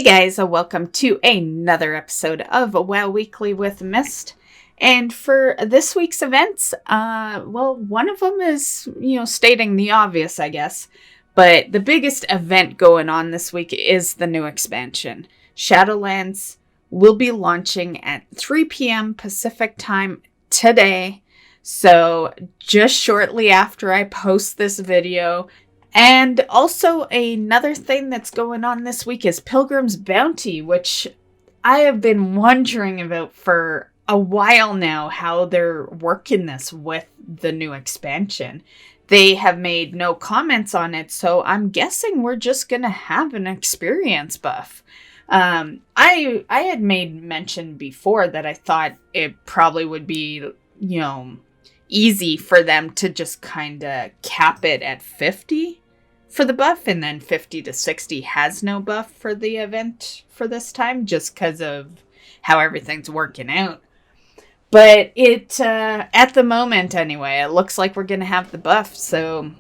Hey guys, welcome to another episode of WoW Weekly with Myst. And for this week's events, one of them is, stating the obvious, I guess. But the biggest event going on this week is the new expansion. Shadowlands will be launching at 3 p.m. Pacific time today. So just shortly after I post this video. And also another thing that's going on this week is Pilgrim's Bounty, which I have been wondering about for a while now, how they're working this with the new expansion. They have made no comments on it, so I'm guessing we're just going to have an experience buff. I had made mention before that I thought it probably would be, easy for them to just kind of cap it at 50 for the buff, and then 50 to 60 has no buff for the event for this time, just because of how everything's working out. But it, at the moment anyway, it looks like we're going to have the buff. So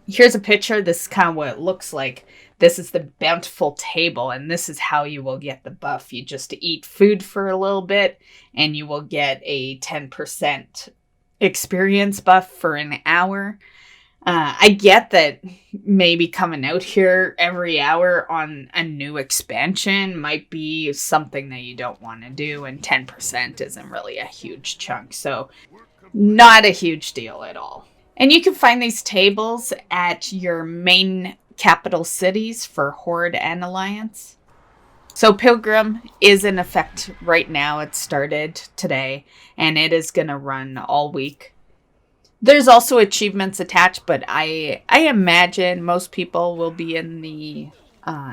here's a picture. This is kind of what it looks like. This is the bountiful table, and this is how you will get the buff. You just eat food for a little bit, and you will get a 10% experience buff for an hour. I get that maybe coming out here every hour on a new expansion might be something that you don't want to do, and 10% isn't really a huge chunk, so not a huge deal at all. And you can find these tables at your main capital cities for Horde and Alliance. So Pilgrim is in effect right now. It started today, and it is going to run all week. There's also achievements attached, but I imagine most people will be in the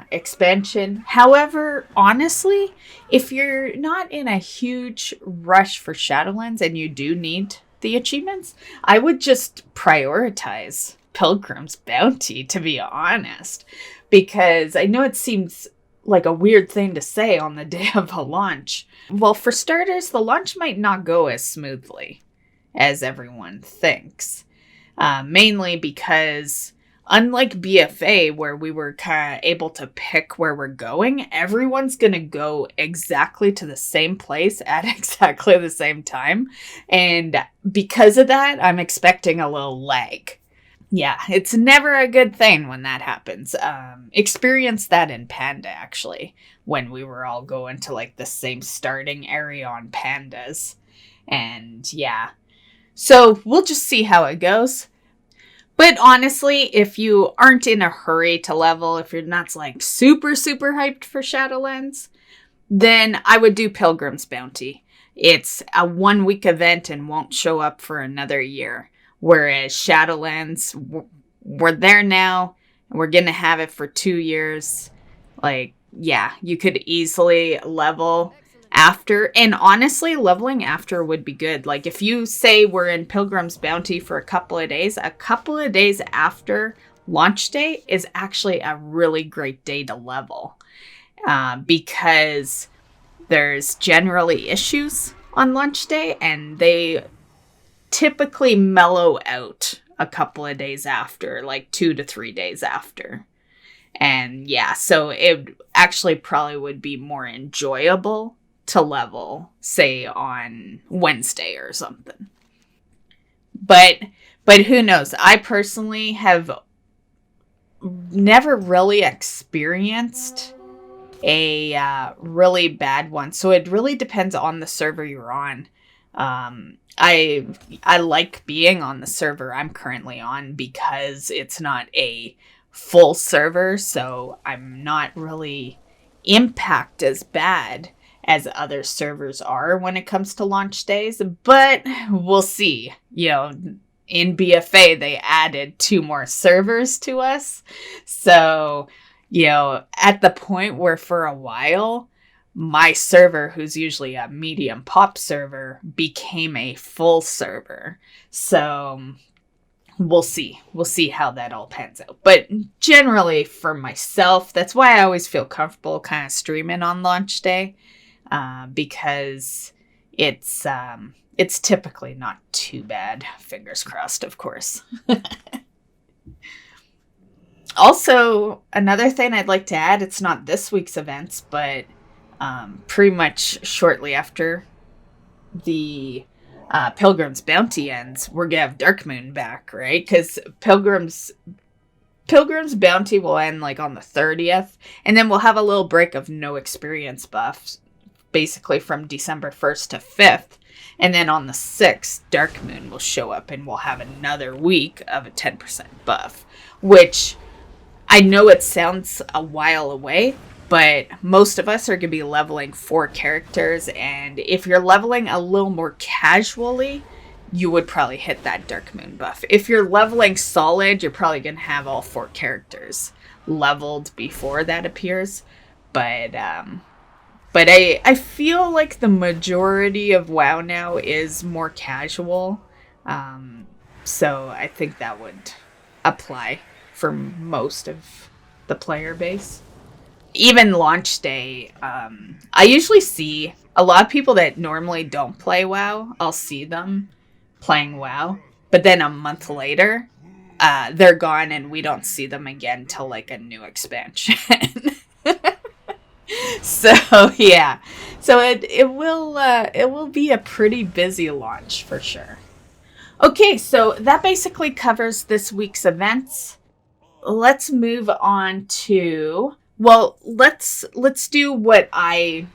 expansion. However, honestly, if you're not in a huge rush for Shadowlands and you do need the achievements, I would just prioritize Pilgrim's Bounty, to be honest. Because I know it seems like a weird thing to say on the day of a launch. Well, for starters, the launch might not go as smoothly as everyone thinks. Mainly because, unlike BFA, where we were kind of able to pick where we're going, everyone's going to go exactly to the same place at exactly the same time. And because of that, I'm expecting a little lag. Yeah, it's never a good thing when that happens. Experienced that in Panda, actually, when we were all going to the same starting area on Pandas. And yeah. So we'll just see how it goes. But honestly, if you aren't in a hurry to level, if you're not super, super hyped for Shadowlands, then I would do Pilgrim's Bounty. It's a 1-week event and won't show up for another year. Whereas Shadowlands, we're there now. We're going to have it for 2 years. You could easily level after, and honestly, leveling after would be good. If you say we're in Pilgrim's Bounty for a couple of days after launch day is actually a really great day to level, because there's generally issues on launch day, and they typically mellow out a couple of days after, 2 to 3 days after. And yeah, so it actually probably would be more enjoyable to level, say, on Wednesday or something. But who knows? I personally have never really experienced a really bad one. So it really depends on the server you're on. I like being on the server I'm currently on because it's not a full server, so I'm not really impacted as bad as other servers are when it comes to launch days, but we'll see. In BFA, they added 2 more servers to us. So, at the point where for a while, my server, who's usually a medium pop server, became a full server. So we'll see. We'll see how that all pans out. But generally for myself, that's why I always feel comfortable kind of streaming on launch day. Because it's typically not too bad. Fingers crossed, of course. Also, another thing I'd like to add, it's not this week's events, but pretty much shortly after the Pilgrim's Bounty ends, we're going to have Dark Moon back, right? Because Pilgrim's Bounty will end like on the 30th, and then we'll have a little break of no experience buffs, basically from December 1st to 5th. And then on the 6th, Dark Moon will show up, and we'll have another week of a 10% buff, which I know it sounds a while away, but most of us are going to be leveling 4 characters, and if you're leveling a little more casually, you would probably hit that Dark Moon buff. If you're leveling solid, you're probably going to have all 4 characters leveled before that appears. But I feel like the majority of WoW now is more casual. So I think that would apply for most of the player base. Even launch day, I usually see a lot of people that normally don't play WoW. I'll see them playing WoW, but then a month later, they're gone and we don't see them again till like a new expansion. So yeah, so it will be a pretty busy launch for sure. Okay, so that basically covers this week's events. Let's move on to, well, let's do what I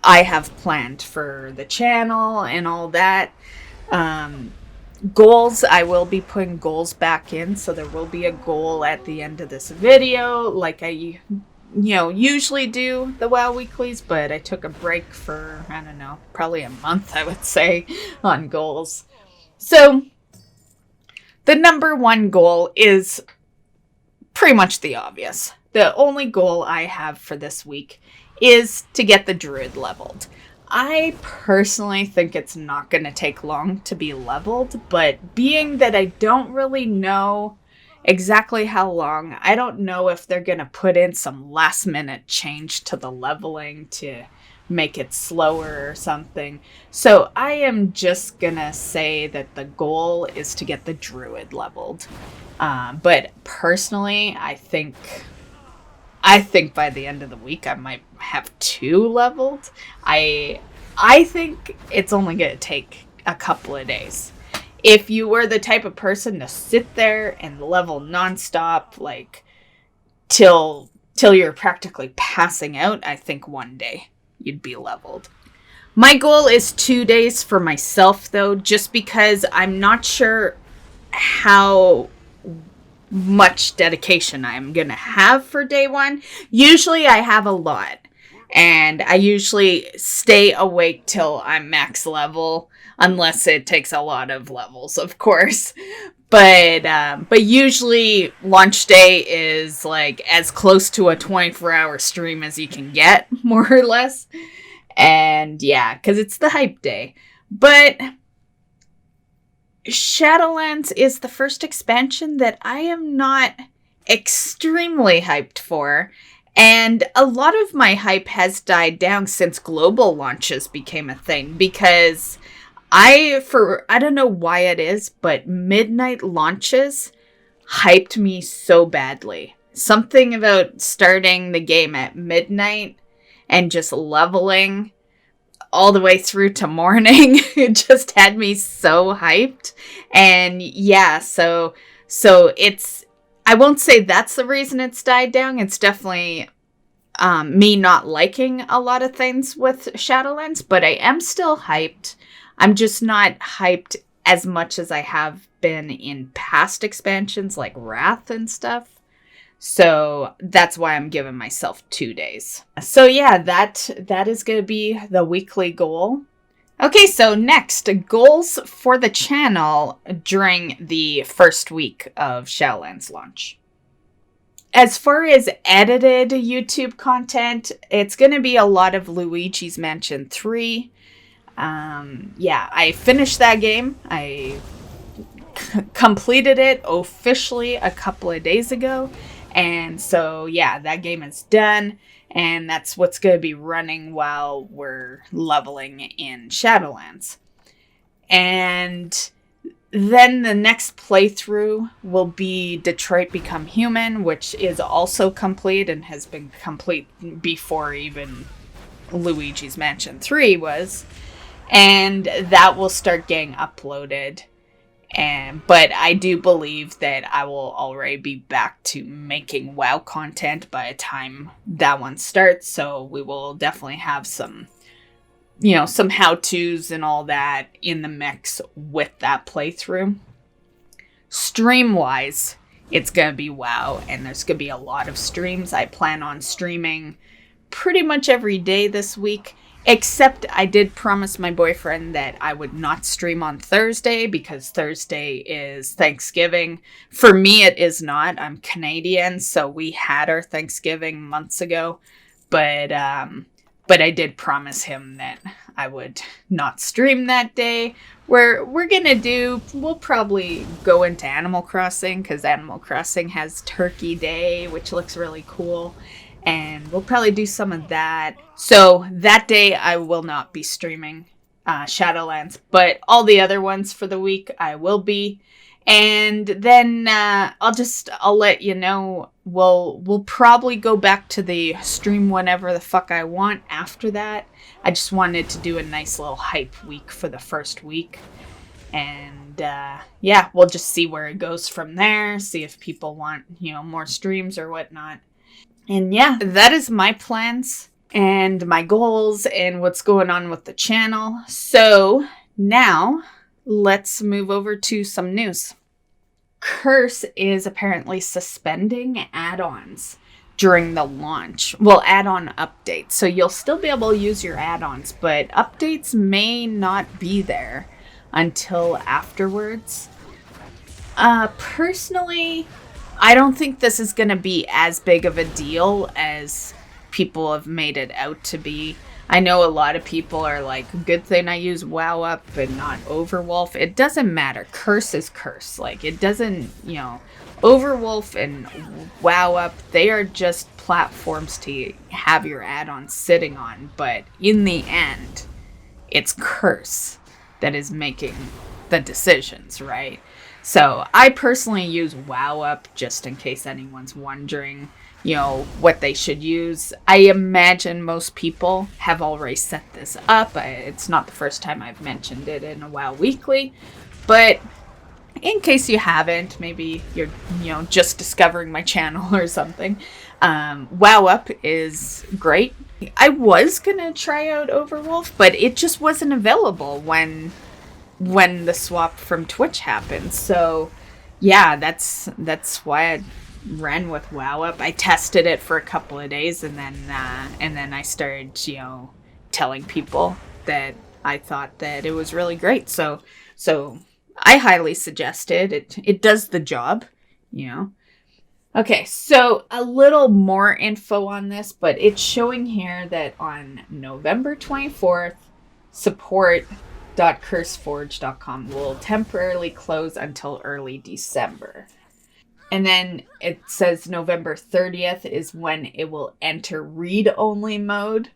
have planned for the channel and all that. Goals, I will be putting goals back in, so there will be a goal at the end of this video, like I usually do the WoW weeklies, but I took a break for, I don't know, probably a month, I would say, on goals. So the number one goal is pretty much the obvious. The only goal I have for this week is to get the druid leveled. I personally think it's not going to take long to be leveled, but being that I don't really know exactly how long, I don't know if they're going to put in some last minute change to the leveling to make it slower or something. So I am just going to say that the goal is to get the druid leveled. But personally, I think by the end of the week I might have 2 leveled. I think it's only going to take a couple of days. If you were the type of person to sit there and level nonstop, like till you're practically passing out, I think one day you'd be leveled. My goal is 2 days for myself, though, just because I'm not sure how much dedication I'm going to have for day 1. Usually I have a lot, and I usually stay awake till I'm max level, unless it takes a lot of levels, of course. But usually launch day is like as close to a 24-hour stream as you can get, more or less. And yeah, because it's the hype day. But Shadowlands is the first expansion that I am not extremely hyped for. And a lot of my hype has died down since global launches became a thing, because I don't know why it is, but midnight launches hyped me so badly. Something about starting the game at midnight and just leveling all the way through to morning, it just had me so hyped. And yeah, so it's, I won't say that's the reason it's died down. It's definitely me not liking a lot of things with Shadowlands, but I am still hyped. I'm just not hyped as much as I have been in past expansions like Wrath and stuff. So that's why I'm giving myself 2 days. So yeah, that is going to be the weekly goal. Okay, so next, goals for the channel during the first week of Shadowlands launch. As far as edited YouTube content, it's going to be a lot of Luigi's Mansion 3. Yeah, I finished that game. I completed it officially a couple of days ago. And so, yeah, that game is done. And that's what's going to be running while we're leveling in Shadowlands. And Then the next playthrough will be Detroit Become Human, which is also complete and has been complete before even Luigi's Mansion 3 was. And that will start getting uploaded. But I do believe that I will already be back to making WoW content by the time that one starts. So we will definitely have some how-tos and all that in the mix with that playthrough. Stream-wise, it's going to be WoW, and there's going to be a lot of streams. I plan on streaming pretty much every day this week, except I did promise my boyfriend that I would not stream on Thursday because Thursday is Thanksgiving. For me, it is not. I'm Canadian, so we had our Thanksgiving months ago, but I did promise him that I would not stream that day. We'll probably go into Animal Crossing because Animal Crossing has Turkey Day, which looks really cool. And we'll probably do some of that. So that day I will not be streaming Shadowlands, but all the other ones for the week I will be. And then I'll let you know. We'll probably go back to the stream whenever the fuck I want after that. I just wanted to do a nice little hype week for the first week. And we'll just see where it goes from there. See if people want, more streams or whatnot. And yeah, that is my plans and my goals and what's going on with the channel. So now let's move over to some news. Curse is apparently suspending add-ons during the launch. Well, add-on updates. So you'll still be able to use your add-ons, but updates may not be there until afterwards. Personally, I don't think this is going to be as big of a deal as people have made it out to be. I know a lot of people are like, good thing I use WoW Up and not Overwolf. It doesn't matter. Curse is Curse. Like, it doesn't, Overwolf and WoW Up, they are just platforms to have your add-ons sitting on. But in the end, it's Curse that is making the decisions, right? So I personally use WoW Up just in case anyone's wondering, what they should use. I imagine most people have already set this up. It's not the first time I've mentioned it in a WoW Weekly, but in case you haven't, maybe you're, just discovering my channel or something. WoW Up is great. I was gonna try out Overwolf, but it just wasn't available when the swap from Twitch happened. So yeah, that's why I ran with WoW Up. I tested it for a couple of days and then I started, telling people that I thought that it was really great. So I highly suggest it. It does the job, Okay, so a little more info on this, but it's showing here that on November 24th, support.curseforge.com will temporarily close until early December. And then it says November 30th is when it will enter read-only mode.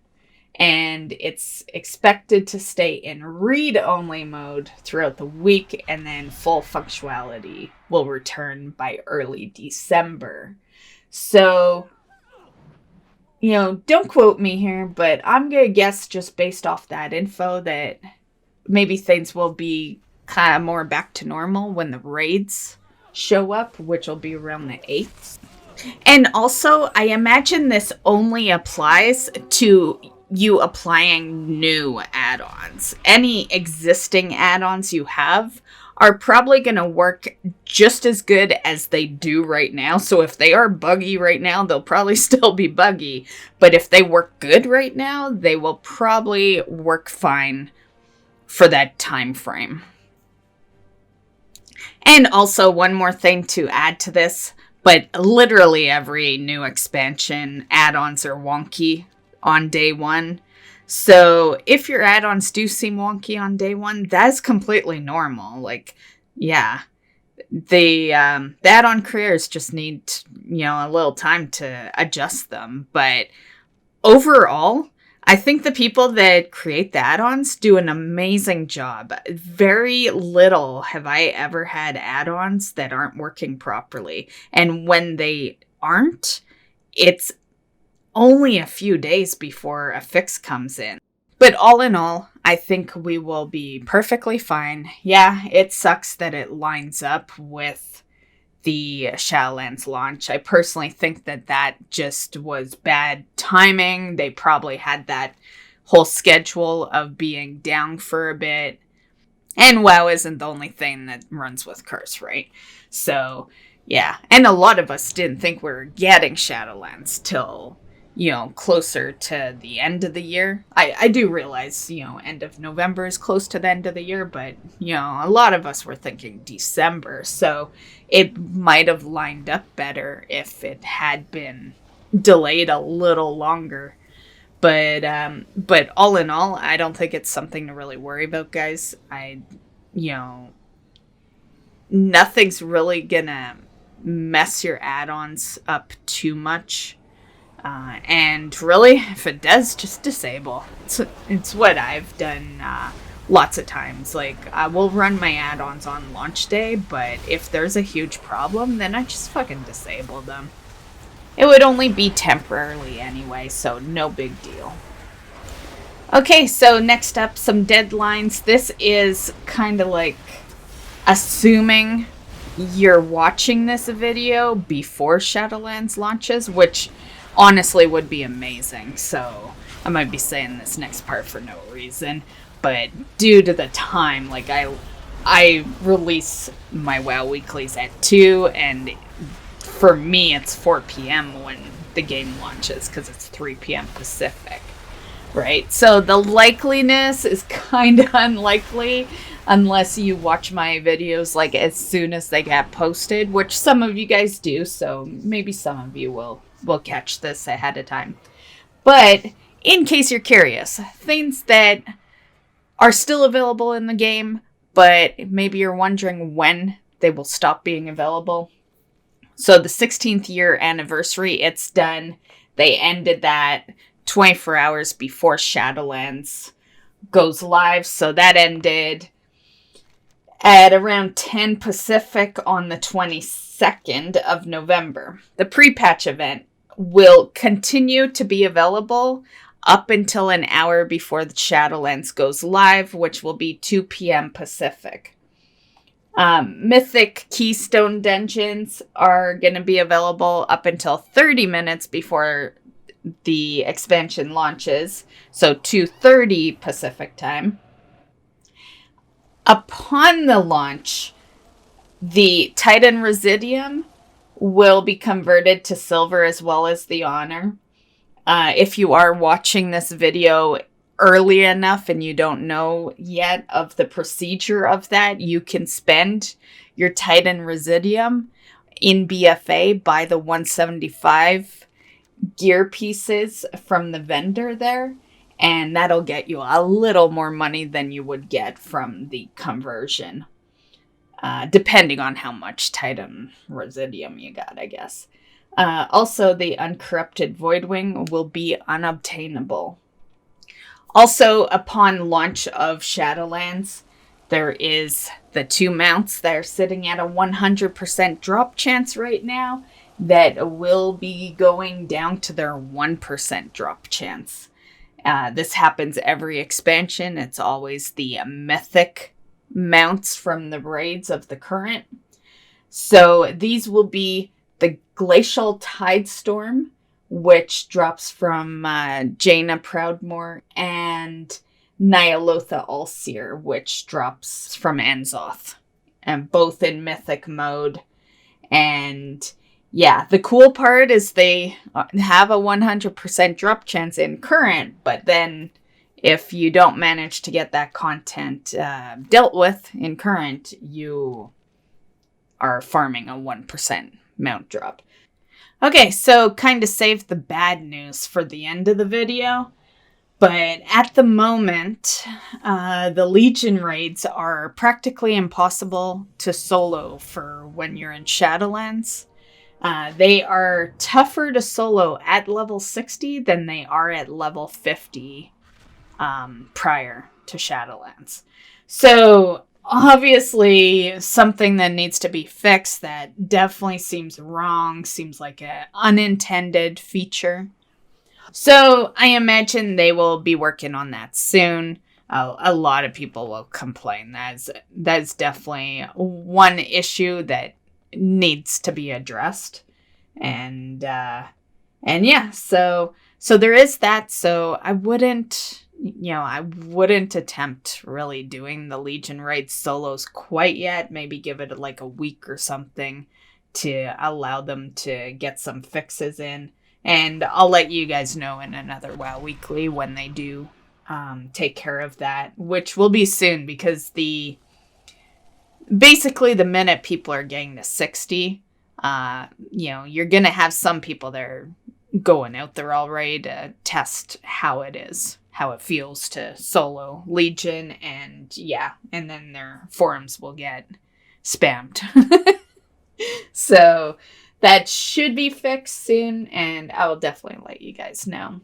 And it's expected to stay in read-only mode throughout the week. And then full functionality will return by early December. So, don't quote me here, but I'm going to guess just based off that info that maybe things will be kind of more back to normal when the raids show up, which will be around the 8th. And also, I imagine this only applies to you applying new add-ons. Any existing add-ons you have are probably going to work just as good as they do right now. So if they are buggy right now, they'll probably still be buggy. But if they work good right now, they will probably work fine for that time frame. And also, one more thing to add to this, but literally every new expansion add-ons are wonky on day one. So if your add-ons do seem wonky on day one, that's completely normal. Like, yeah, the add-on creators just need, a little time to adjust them. But overall, I think the people that create the add-ons do an amazing job. Very little have I ever had add-ons that aren't working properly. And when they aren't, it's only a few days before a fix comes in. But all in all, I think we will be perfectly fine. Yeah, it sucks that it lines up with the Shadowlands launch. I personally think that just was bad timing. They probably had that whole schedule of being down for a bit. And WoW isn't the only thing that runs with Curse, right? So, yeah. And a lot of us didn't think we were getting Shadowlands till, closer to the end of the year. I do realize, end of November is close to the end of the year, but, a lot of us were thinking December. So it might have lined up better if it had been delayed a little longer. But all in all, I don't think it's something to really worry about, guys. Nothing's really gonna mess your add-ons up too much. And really, if it does, just disable. It's what I've done lots of times. Like, I will run my add-ons on launch day, but if there's a huge problem, then I just fucking disable them. It would only be temporarily anyway, so no big deal. Okay, so next up, some deadlines. This is kind of like assuming you're watching this video before Shadowlands launches, which honestly would be amazing. So I might be saying this next part for no reason, but due to the time, like I release my WoW weeklies at 2, and for me it's 4 p.m. when the game launches because it's 3 p.m. Pacific, right? So the likeliness is kind of unlikely unless you watch my videos like as soon as they get posted, which some of you guys do, so maybe some of you will catch this ahead of time. But in case you're curious, things that are still available in the game, but maybe you're wondering when they will stop being available. So the 16th year anniversary, it's done. They ended that 24 hours before Shadowlands goes live. So that ended at around 10 Pacific on the 22nd of November. The pre-patch event will continue to be available up until an hour before the Shadowlands goes live, which will be 2 p.m. Pacific. Mythic Keystone Dungeons are going to be available up until 30 minutes before the expansion launches, so 2:30 Pacific time. Upon the launch, the Titan Residium will be converted to silver as well as the honor. If you are watching this video early enough and you don't know yet of the procedure of that, you can spend your Titan Residium in BFA, buy the 175 gear pieces from the vendor there, and that'll get you a little more money than you would get from the conversion. Depending on how much Titan Residium you got, I guess. Also, the Uncorrupted Voidwing will be unobtainable. Also, upon launch of Shadowlands, there is the 2 mounts that are sitting at a 100% drop chance right now that will be going down to their 1% drop chance. This happens every expansion. It's always the mythic mounts from the raids of the current. So these will be the Glacial Tidestorm, which drops from Jaina Proudmoore, and Nyalotha Allseer, which drops from Enzoth, and both in mythic mode. And yeah, the cool part is they have a 100% drop chance in current, but then if you don't manage to get that content dealt with in current, you are farming a 1% mount drop. Okay, so kind of saved the bad news for the end of the video. But at the moment, the Legion raids are practically impossible to solo for when you're in Shadowlands. They are tougher to solo at level 60 than they are at level 50 prior to Shadowlands. So obviously something that needs to be fixed that definitely seems wrong, seems like an unintended feature. So I imagine they will be working on that soon. A lot of people will complain. That's definitely one issue that needs to be addressed. And yeah, so there is that. So I wouldn't attempt really doing the Legion raid solos quite yet. Maybe give it like a week or something to allow them to get some fixes in. And I'll let you guys know in another WoW Weekly when they do take care of that, which will be soon, because basically the minute people are getting to 60, you're going to have some people that are going out there already to test how it feels to solo Legion, and then their forums will get spammed. So that should be fixed soon, and I will definitely let you guys know.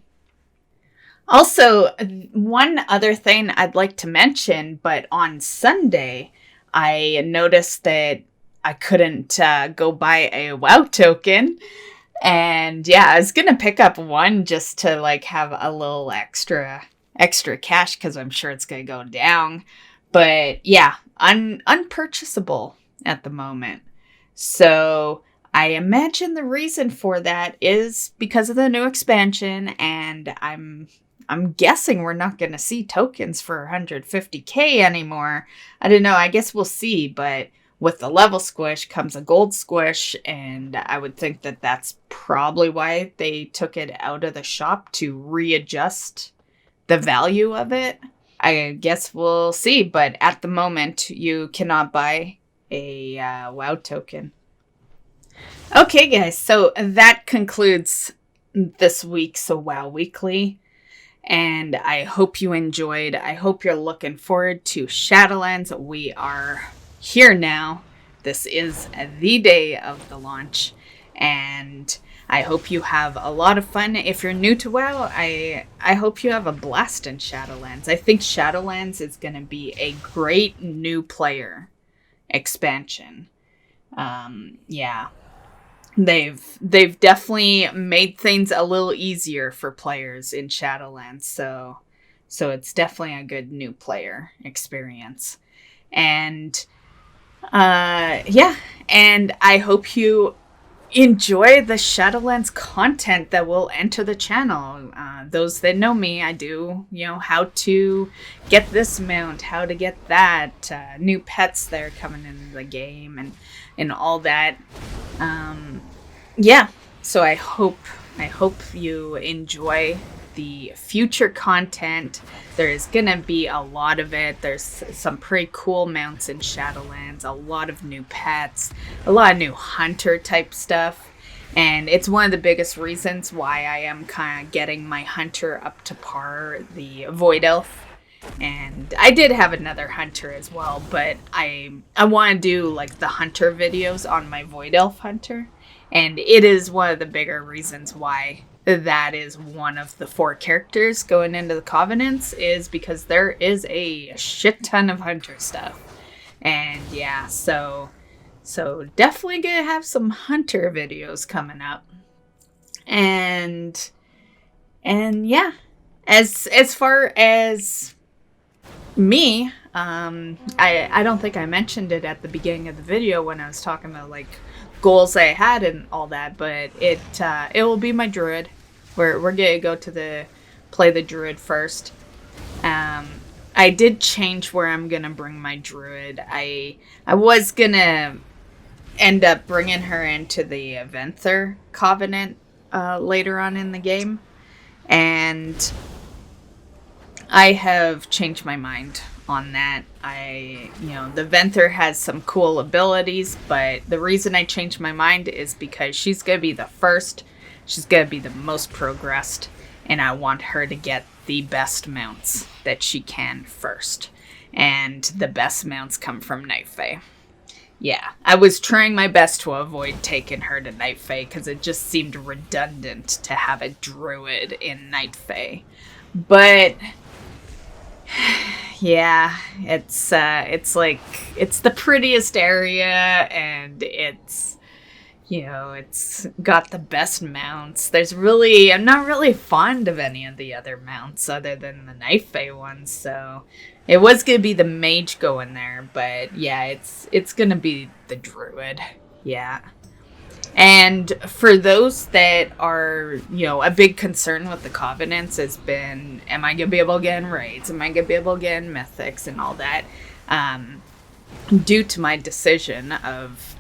Also, one other thing I'd like to mention, but on Sunday, I noticed that I couldn't go buy a WoW token. And yeah, I was going to pick up one just to like have a little extra cash, because I'm sure it's going to go down. But yeah, unpurchasable at the moment. So I imagine the reason for that is because of the new expansion, and I'm guessing we're not going to see tokens for 150k anymore. I don't know. I guess we'll see, but with the level squish comes a gold squish, and I would think that that's probably why they took it out of the shop, to readjust the value of it. I guess we'll see, but at the moment, you cannot buy a WoW token. Okay, guys, so that concludes this week's WoW Weekly, and I hope you enjoyed. I hope you're looking forward to Shadowlands. We are here now. This is the day of the launch, and I hope you have a lot of fun. If you're new to WoW, I hope you have a blast in Shadowlands. I think Shadowlands is going to be a great new player expansion. They've definitely made things a little easier for players in Shadowlands, so it's definitely a good new player experience. And and I hope you enjoy the Shadowlands content that will enter the channel. Those that know me, I do, how to get this mount, how to get that, new pets that are coming into the game, and all that. So I hope you enjoy the future content. There's gonna be a lot of it. There's some pretty cool mounts in Shadowlands, a lot of new pets, a lot of new hunter type stuff, and it's one of the biggest reasons why I am kind of getting my hunter up to par, the Void Elf. And I did have another hunter as well, but I want to do like the hunter videos on my Void Elf hunter, and it is one of the bigger reasons why that is one of the 4 characters going into the Covenants, is because there is a shit ton of hunter stuff. And yeah, so definitely gonna have some hunter videos coming up. And yeah, as far as me, I don't think I mentioned it at the beginning of the video when I was talking about like goals I had and all that, but it will be my druid. We're gonna go to play the druid first. I did change where I'm gonna bring my druid. I was gonna end up bringing her into the Venthyr Covenant later on in the game, and I have changed my mind on that. The Venthyr has some cool abilities, but the reason I changed my mind is because she's going to be the first. She's going to be the most progressed, and I want her to get the best mounts that she can first. And the best mounts come from Night Fae. Yeah, I was trying my best to avoid taking her to Night Fae because it just seemed redundant to have a druid in Night Fae. But yeah, it's like it's the prettiest area, and it's got the best mounts. I'm not really fond of any of the other mounts other than the Night Fae ones, so it was gonna be the mage going there, but yeah, it's gonna be the druid. Yeah. And for those that are, a big concern with the Covenants has been, am I going to be able to get in raids? Am I going to be able to get in mythics and all that? Due to my decision of,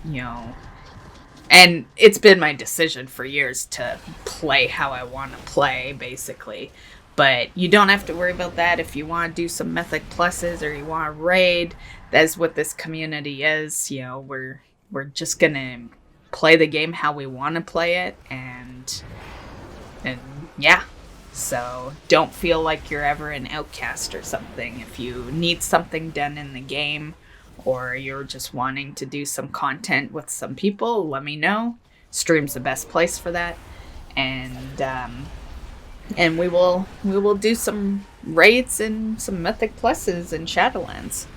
and it's been my decision for years to play how I want to play, basically. But you don't have to worry about that if you want to do some mythic pluses or you want to raid. That's what this community is. We're just going to play the game how we want to play it, and yeah, so don't feel like you're ever an outcast or something. If you need something done in the game, or you're just wanting to do some content with some people, let me know. Stream's the best place for that, and we will do some raids and some mythic pluses in Shadowlands.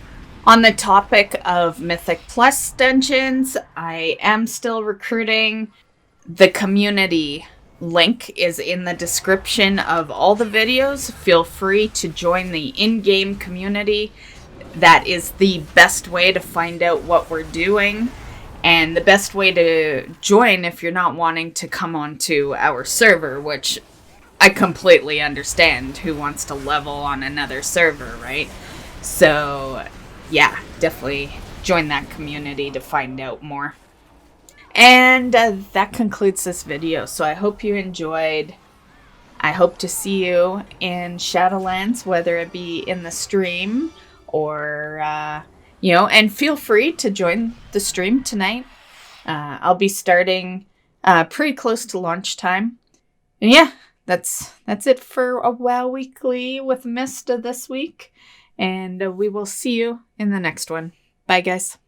On the topic of Mythic Plus dungeons, I am still recruiting. The community link is in the description of all the videos. Feel free to join the in-game community. That is the best way to find out what we're doing, and the best way to join if you're not wanting to come onto our server, which I completely understand. Who wants to level on another server, right? So yeah, definitely join that community to find out more. And that concludes this video. So I hope you enjoyed. I hope to see you in Shadowlands, whether it be in the stream or, and feel free to join the stream tonight. I'll be starting pretty close to launch time. And yeah, that's it for a WoW Weekly with Myst this week. And we will see you in the next one. Bye, guys.